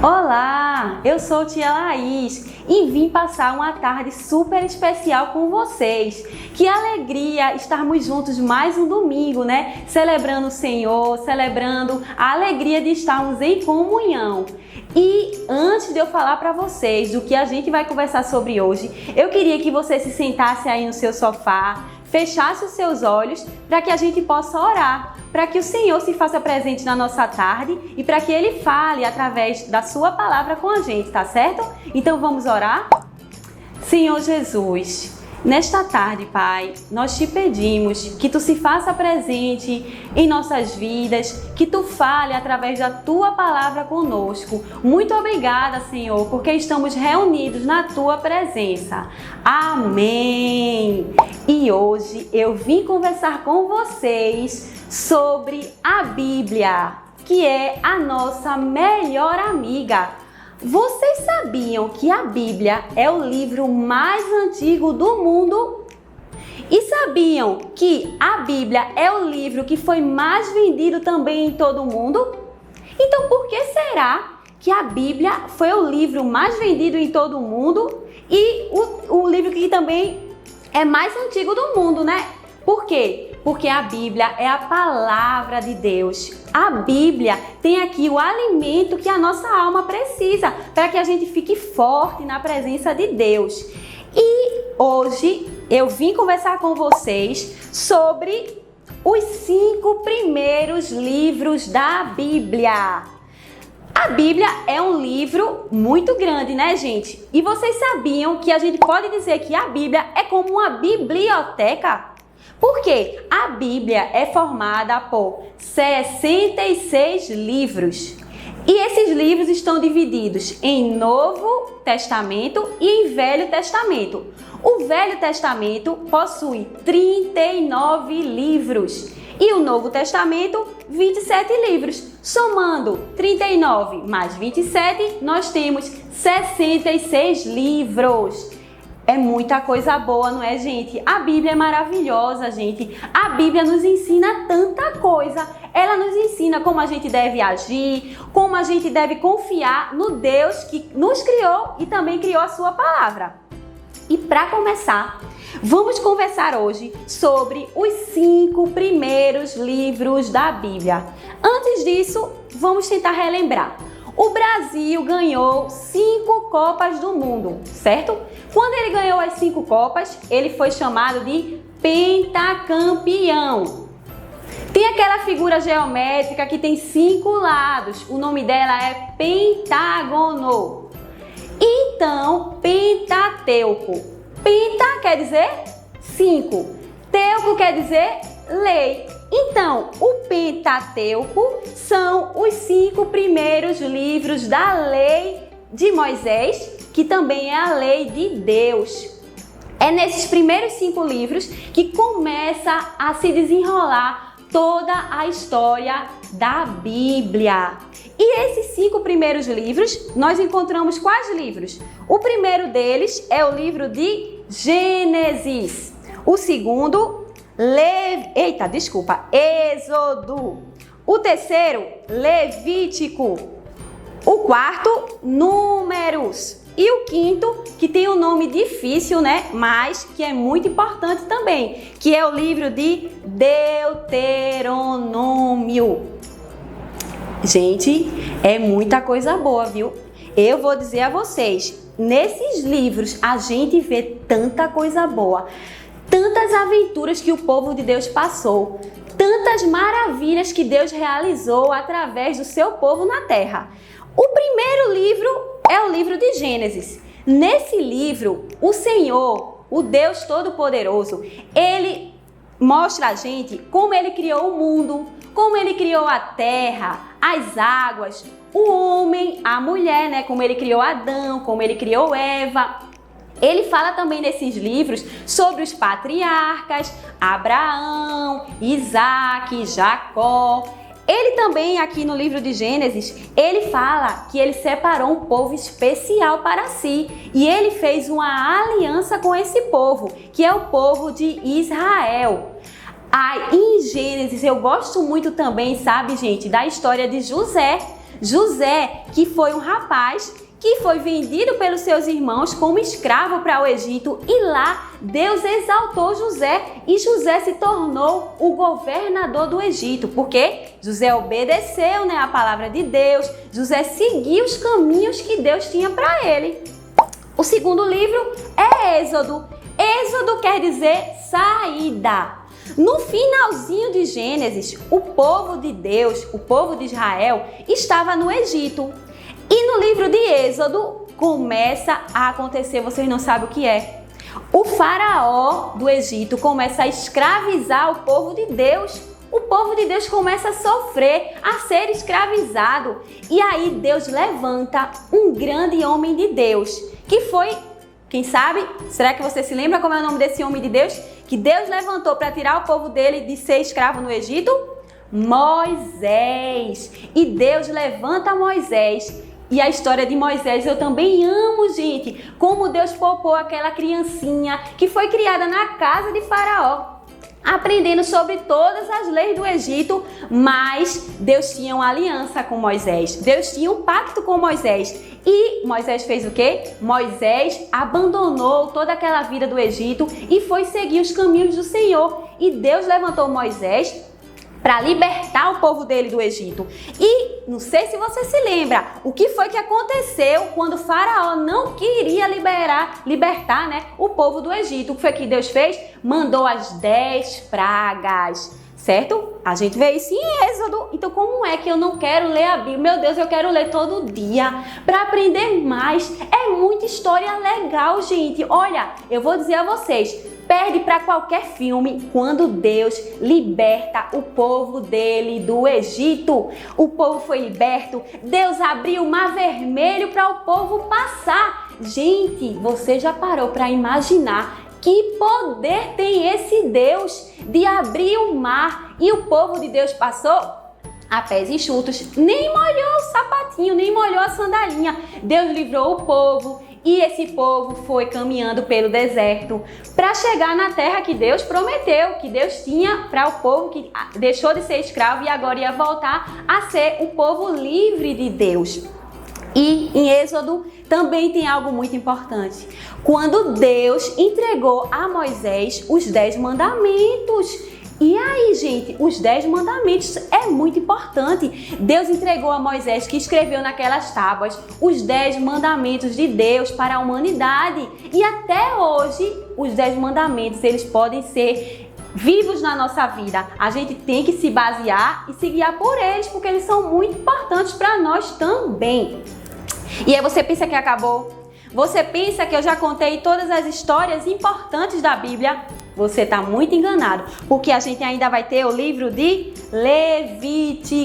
Olá, eu sou tia Laís e vim passar uma tarde super especial com vocês. Que alegria estarmos juntos mais um domingo, né? Celebrando o Senhor, celebrando a alegria de estarmos em comunhão. E antes de eu falar para vocês do que a gente vai conversar sobre hoje, eu queria que você se sentasse aí no seu sofá, fechasse os seus olhos para que a gente possa orar, para que o Senhor se faça presente na nossa tarde e para que Ele fale através da sua palavra com a gente, tá certo? Então vamos orar? Senhor Jesus, nesta tarde, Pai, nós te pedimos que Tu se faça presente em nossas vidas, que Tu fale através da Tua palavra conosco. Muito obrigada, Senhor, porque estamos reunidos na Tua presença. Amém! E hoje eu vim conversar com vocês sobre a Bíblia, que é a nossa melhor amiga. Vocês sabiam que a Bíblia é o livro mais antigo do mundo? E sabiam que a Bíblia é o livro que foi mais vendido também em todo o mundo? Então, por que será que a Bíblia foi o livro mais vendido em todo o mundo e o livro que também é mais antigo do mundo, né? Por quê? Porque a Bíblia é a palavra de Deus. A Bíblia tem aqui o alimento que a nossa alma precisa para que a gente fique forte na presença de Deus. E hoje eu vim conversar com vocês sobre os 5 primeiros livros da Bíblia. A Bíblia é um livro muito grande, né, gente? E vocês sabiam que a gente pode dizer que a Bíblia é como uma biblioteca? Porque a Bíblia é formada por 66 livros. E esses livros estão divididos em Novo Testamento e em Velho Testamento. O Velho Testamento possui 39 livros e o Novo Testamento 27 livros. Somando 39 mais 27, nós temos 66 livros. É muita coisa boa, não é, gente? A Bíblia é maravilhosa, gente. A Bíblia nos ensina tanta coisa. Ela nos ensina como a gente deve agir, como a gente deve confiar no Deus que nos criou e também criou a sua palavra. E para começar, vamos conversar hoje sobre os 5 primeiros livros da Bíblia. Antes disso, vamos tentar relembrar. O Brasil ganhou 5 Copas do Mundo, certo? Quando ele ganhou as 5 Copas, ele foi chamado de pentacampeão. Tem aquela figura geométrica que tem 5 lados, o nome dela é pentágono. Então, Pentateuco. Penta quer dizer 5, teuco quer dizer lei. Então, o Pentateuco são os 5 primeiros livros da lei de Moisés, que também é a lei de Deus. É nesses primeiros 5 livros que começa a se desenrolar toda a história da Bíblia. E esses 5 primeiros livros, nós encontramos quais livros? O primeiro deles é o livro de Gênesis. O segundo, Êxodo. O terceiro, Levítico. O quarto, Números. E o quinto, que tem um nome difícil, né? Mas que é muito importante também, que é o livro de Deuteronômio. Gente, é muita coisa boa, viu? Eu vou dizer a vocês, nesses livros a gente vê tanta coisa boa, tantas aventuras que o povo de Deus passou, tantas maravilhas que Deus realizou através do seu povo na terra. O primeiro livro é o livro de Gênesis. Nesse livro, o Senhor, o Deus Todo-Poderoso, Ele mostra a gente como Ele criou o mundo, como Ele criou a terra, as águas, o homem, a mulher, né? Como Ele criou Adão, como Ele criou Eva. Ele fala também nesses livros sobre os patriarcas, Abraão, Isaac, Jacó. Ele também, aqui no livro de Gênesis, ele fala que ele separou um povo especial para si e ele fez uma aliança com esse povo, que é o povo de Israel. Em Gênesis eu gosto muito também, sabe, gente, da história de José. José, que foi um rapaz que foi vendido pelos seus irmãos como escravo para o Egito, e lá Deus exaltou José e José se tornou o governador do Egito, porque José obedeceu, a palavra de Deus, José seguiu os caminhos que Deus tinha para ele. O segundo livro é Êxodo. Êxodo quer dizer saída. No finalzinho de Gênesis, o povo de Deus, o povo de Israel, estava no Egito. E no livro de Êxodo começa a acontecer, vocês não sabem o que é. O faraó do Egito começa a escravizar o povo de Deus. O povo de Deus começa a sofrer, a ser escravizado. E aí Deus levanta um grande homem de Deus, que foi, quem sabe, será que você se lembra como é o nome desse homem de Deus? Que Deus levantou para tirar o povo dele de ser escravo no Egito? Moisés. E Deus levanta Moisés. E a história de Moisés eu também amo, gente. Como Deus poupou aquela criancinha que foi criada na casa de Faraó, aprendendo sobre todas as leis do Egito, mas Deus tinha uma aliança com Moisés. Deus tinha um pacto com Moisés. E Moisés fez o quê? Moisés abandonou toda aquela vida do Egito e foi seguir os caminhos do Senhor. E Deus levantou Moisés para libertar o povo dele do Egito. E não sei se você se lembra, o que foi que aconteceu quando o Faraó não queria libertar o povo do Egito? O que foi que Deus fez? Mandou as 10 pragas, certo? A gente vê isso em Êxodo. Então como é que eu não quero ler a Bíblia? Meu Deus, eu quero ler todo dia para aprender mais. É muita história legal, gente. Olha, eu vou dizer a vocês, perde para qualquer filme quando Deus liberta o povo dele do Egito. O povo foi liberto, Deus abriu o mar vermelho para o povo passar. Gente, você já parou para imaginar que poder tem esse Deus de abrir o mar e o povo de Deus passou a pés enxutos, nem molhou o sapatinho, nem molhou a sandalinha. Deus livrou o povo. E esse povo foi caminhando pelo deserto para chegar na terra que Deus prometeu, que Deus tinha para o povo que deixou de ser escravo e agora ia voltar a ser o povo livre de Deus. E em Êxodo também tem algo muito importante. Quando Deus entregou a Moisés os 10 mandamentos. E aí, gente, os 10 mandamentos é muito importante. Deus entregou a Moisés, que escreveu naquelas tábuas, os 10 mandamentos de Deus para a humanidade. E até hoje, os 10 mandamentos, eles podem ser vivos na nossa vida. A gente tem que se basear e se guiar por eles, porque eles são muito importantes para nós também. E aí você pensa que acabou? Você pensa que eu já contei todas as histórias importantes da Bíblia? Você está muito enganado, porque a gente ainda vai ter o livro de Levítico.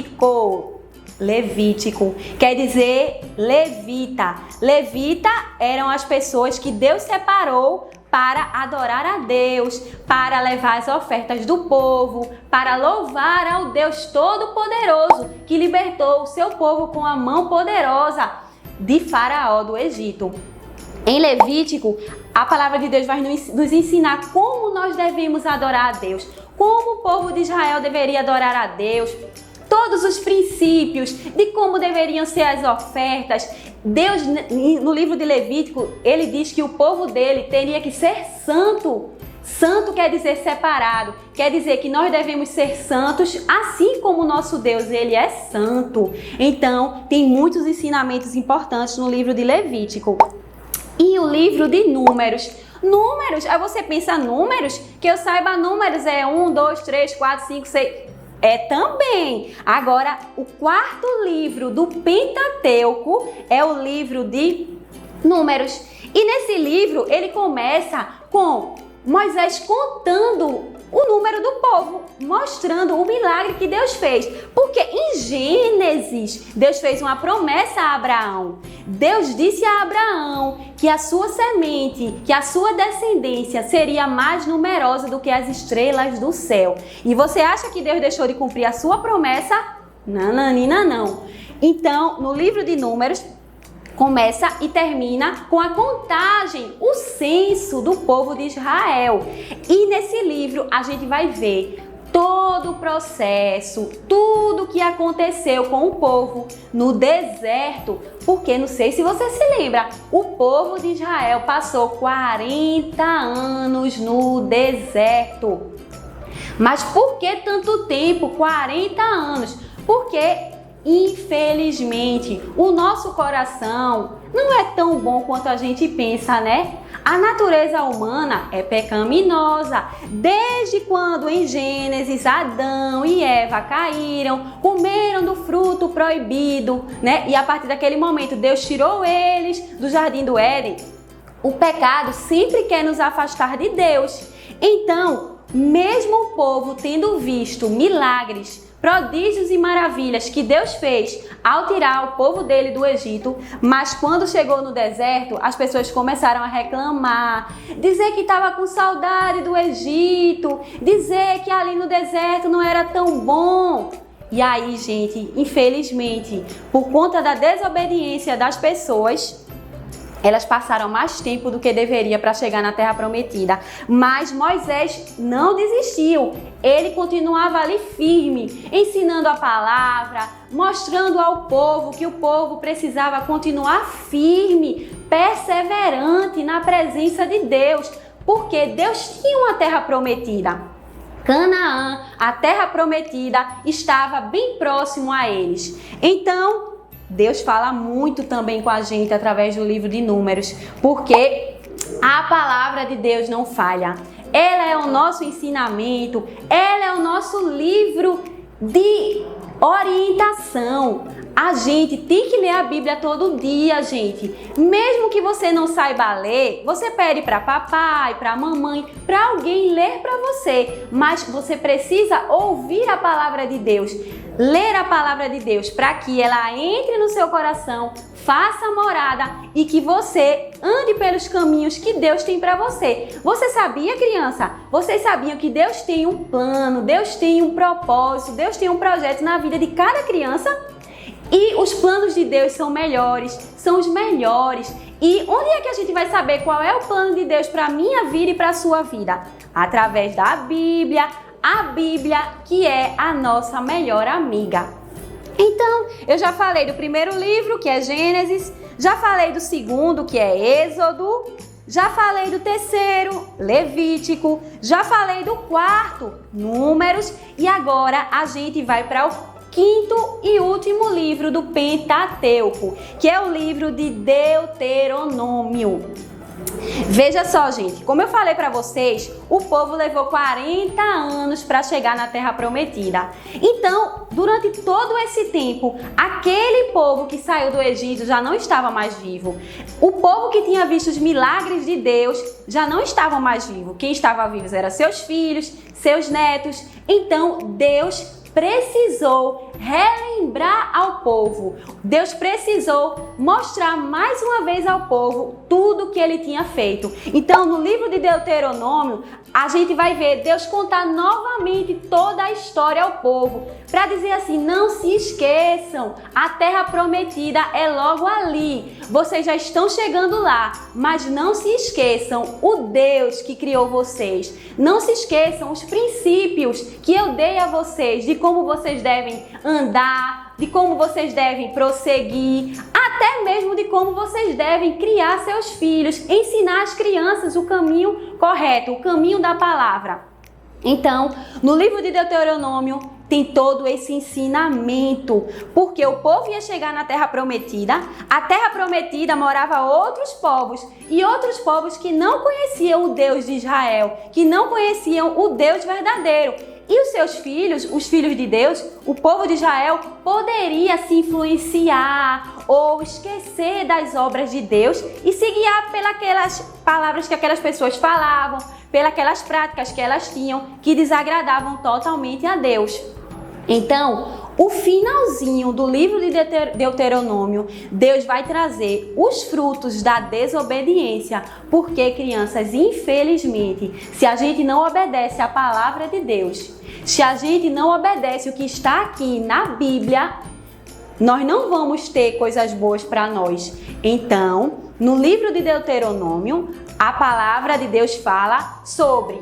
Levítico quer dizer levita. Levita eram as pessoas que Deus separou para adorar a Deus, para levar as ofertas do povo, para louvar ao Deus Todo-Poderoso que libertou o seu povo com a mão poderosa de Faraó do Egito. Em Levítico, a palavra de Deus vai nos ensinar como nós devemos adorar a Deus, como o povo de Israel deveria adorar a Deus, todos os princípios de como deveriam ser as ofertas. Deus, no livro de Levítico, ele diz que o povo dele teria que ser santo. Santo quer dizer separado, quer dizer que nós devemos ser santos, assim como o nosso Deus, ele é santo. Então, tem muitos ensinamentos importantes no livro de Levítico. E o livro de Números. Números, aí você pensa números? Que eu saiba, números é 1, 2, 3, 4, 5, 6... É também. Agora, o quarto livro do Pentateuco é o livro de Números. E nesse livro, ele começa com Moisés contando o número do povo, mostrando o milagre que Deus fez. Porque em Gênesis, Deus fez uma promessa a Abraão. Deus disse a Abraão que a sua semente, que a sua descendência seria mais numerosa do que as estrelas do céu. E você acha que Deus deixou de cumprir a sua promessa? Nananina, não. Então, no livro de Números, começa e termina com a contagem, o censo do povo de Israel. E nesse livro a gente vai ver todo o processo, tudo que aconteceu com o povo no deserto, porque não sei se você se lembra, o povo de Israel passou 40 anos no deserto. Mas por que tanto tempo? 40 anos? Porque, infelizmente, o nosso coração não é tão bom quanto a gente pensa, né? A natureza humana é pecaminosa. Desde quando em Gênesis Adão e Eva caíram, comeram do fruto proibido, né? E a partir daquele momento Deus tirou eles do jardim do Éden. O pecado sempre quer nos afastar de Deus. Então, mesmo o povo tendo visto milagres, prodígios e maravilhas que Deus fez ao tirar o povo dele do Egito, mas quando chegou no deserto, as pessoas começaram a reclamar, dizer que estava com saudade do Egito, dizer que ali no deserto não era tão bom. E aí, gente, infelizmente, por conta da desobediência das pessoas, elas passaram mais tempo do que deveria para chegar na Terra Prometida. Mas Moisés não desistiu. Ele continuava ali firme, ensinando a palavra, mostrando ao povo que o povo precisava continuar firme, perseverante na presença de Deus, porque Deus tinha uma Terra Prometida. Canaã, a Terra Prometida, estava bem próximo a eles. Então, Deus fala muito também com a gente através do livro de Números, porque a palavra de Deus não falha. Ela é o nosso ensinamento, ela é o nosso livro de orientação. A gente tem que ler a Bíblia todo dia, gente. Mesmo que você não saiba ler, você pede para papai, para mamãe, para alguém ler para você. Mas você precisa ouvir a palavra de Deus, ler a palavra de Deus para que ela entre no seu coração, faça morada e que você ande pelos caminhos que Deus tem para você. Você sabia, criança? Vocês sabiam que Deus tem um plano, Deus tem um propósito, Deus tem um projeto na vida de cada criança? E os planos de Deus são melhores, são os melhores. E onde é que a gente vai saber qual é o plano de Deus para a minha vida e para a sua vida? Através da Bíblia, a Bíblia que é a nossa melhor amiga. Então, eu já falei do primeiro livro, que é Gênesis, já falei do segundo, que é Êxodo, já falei do terceiro, Levítico, já falei do quarto, Números, e agora a gente vai para o quinto e último livro do Pentateuco, que é o livro de Deuteronômio. Veja só, gente, como eu falei para vocês, o povo levou 40 anos para chegar na Terra Prometida. Então, durante todo esse tempo, aquele povo que saiu do Egito já não estava mais vivo. O povo que tinha visto os milagres de Deus já não estava mais vivo. Quem estava vivo eram seus filhos, seus netos. Então, Deus precisou relembrar ao povo. Deus precisou mostrar mais uma vez ao povo tudo que ele tinha feito. Então, no livro de Deuteronômio, a gente vai ver Deus contar novamente toda a história ao povo, para dizer assim: não se esqueçam, a Terra Prometida é logo ali. Vocês já estão chegando lá, mas não se esqueçam o Deus que criou vocês. Não se esqueçam os princípios que eu dei a vocês, de como vocês devem andar, de como vocês devem prosseguir, até mesmo de como vocês devem criar seus filhos, ensinar as crianças o caminho correto, o caminho da palavra. Então, no livro de Deuteronômio tem todo esse ensinamento, porque o povo ia chegar na Terra Prometida, a Terra Prometida morava outros povos, e outros povos que não conheciam o Deus de Israel, que não conheciam o Deus verdadeiro. E os seus filhos, os filhos de Deus, o povo de Israel, poderia se influenciar ou esquecer das obras de Deus e se guiar pelas palavras que aquelas pessoas falavam, pelas práticas que elas tinham, que desagradavam totalmente a Deus. Então, o finalzinho do livro de Deuteronômio, Deus vai trazer os frutos da desobediência, porque, crianças, infelizmente, se a gente não obedece à palavra de Deus, se a gente não obedece o que está aqui na Bíblia, nós não vamos ter coisas boas para nós. Então, no livro de Deuteronômio, a palavra de Deus fala sobre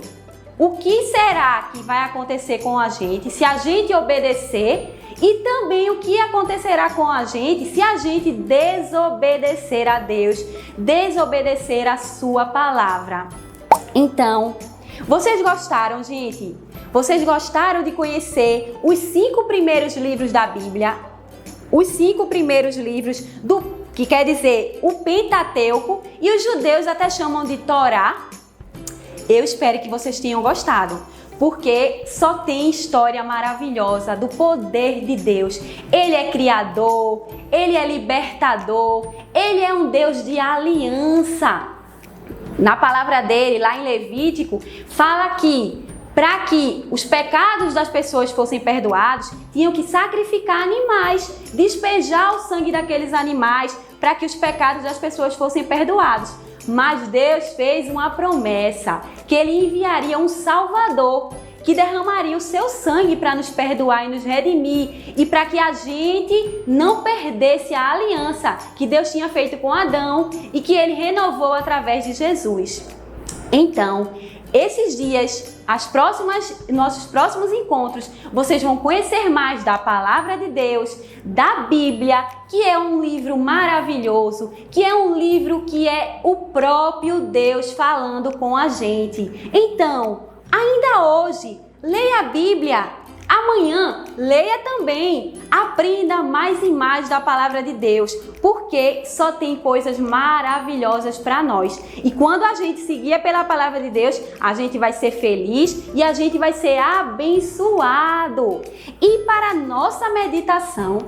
o que será que vai acontecer com a gente se a gente obedecer e também o que acontecerá com a gente se a gente desobedecer a Deus, desobedecer a sua palavra. Então, vocês gostaram, gente? Vocês gostaram de conhecer os 5 primeiros livros da Bíblia? Os 5 primeiros livros que quer dizer o Pentateuco, e os judeus até chamam de Torá? Eu espero que vocês tenham gostado, porque só tem história maravilhosa do poder de Deus. Ele é criador, ele é libertador, ele é um Deus de aliança. Na palavra dele, lá em Levítico, fala que para que os pecados das pessoas fossem perdoados, tinham que sacrificar animais, despejar o sangue daqueles animais para que os pecados das pessoas fossem perdoados. Mas Deus fez uma promessa, que Ele enviaria um Salvador, que derramaria o seu sangue para nos perdoar e nos redimir, e para que a gente não perdesse a aliança que Deus tinha feito com Adão e que Ele renovou através de Jesus. Então, esses dias, nossos próximos encontros, vocês vão conhecer mais da Palavra de Deus, da Bíblia, que é um livro maravilhoso, que é um livro que é o próprio Deus falando com a gente. Então, ainda hoje, leia a Bíblia. Amanhã, leia também, aprenda mais e mais da Palavra de Deus, porque só tem coisas maravilhosas para nós. E quando a gente seguir pela Palavra de Deus, a gente vai ser feliz e a gente vai ser abençoado. E para a nossa meditação,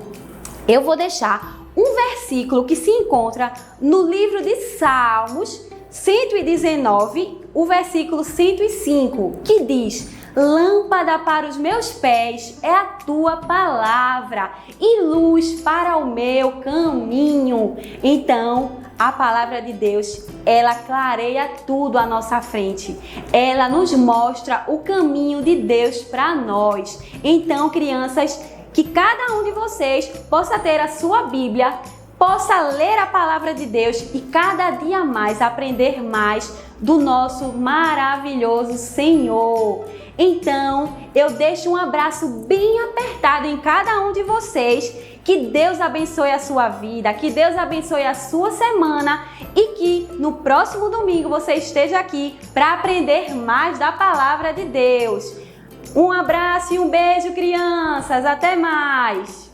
eu vou deixar um versículo que se encontra no livro de Salmos 119, o versículo 105, que diz: lâmpada para os meus pés é a tua palavra e luz para o meu caminho. Então, a palavra de Deus, ela clareia tudo à nossa frente. Ela nos mostra o caminho de Deus para nós. Então, crianças, que cada um de vocês possa ter a sua Bíblia, possa ler a palavra de Deus e cada dia mais aprender mais do nosso maravilhoso Senhor. Então, eu deixo um abraço bem apertado em cada um de vocês. Que Deus abençoe a sua vida, que Deus abençoe a sua semana e que no próximo domingo você esteja aqui para aprender mais da palavra de Deus. Um abraço e um beijo, crianças. Até mais!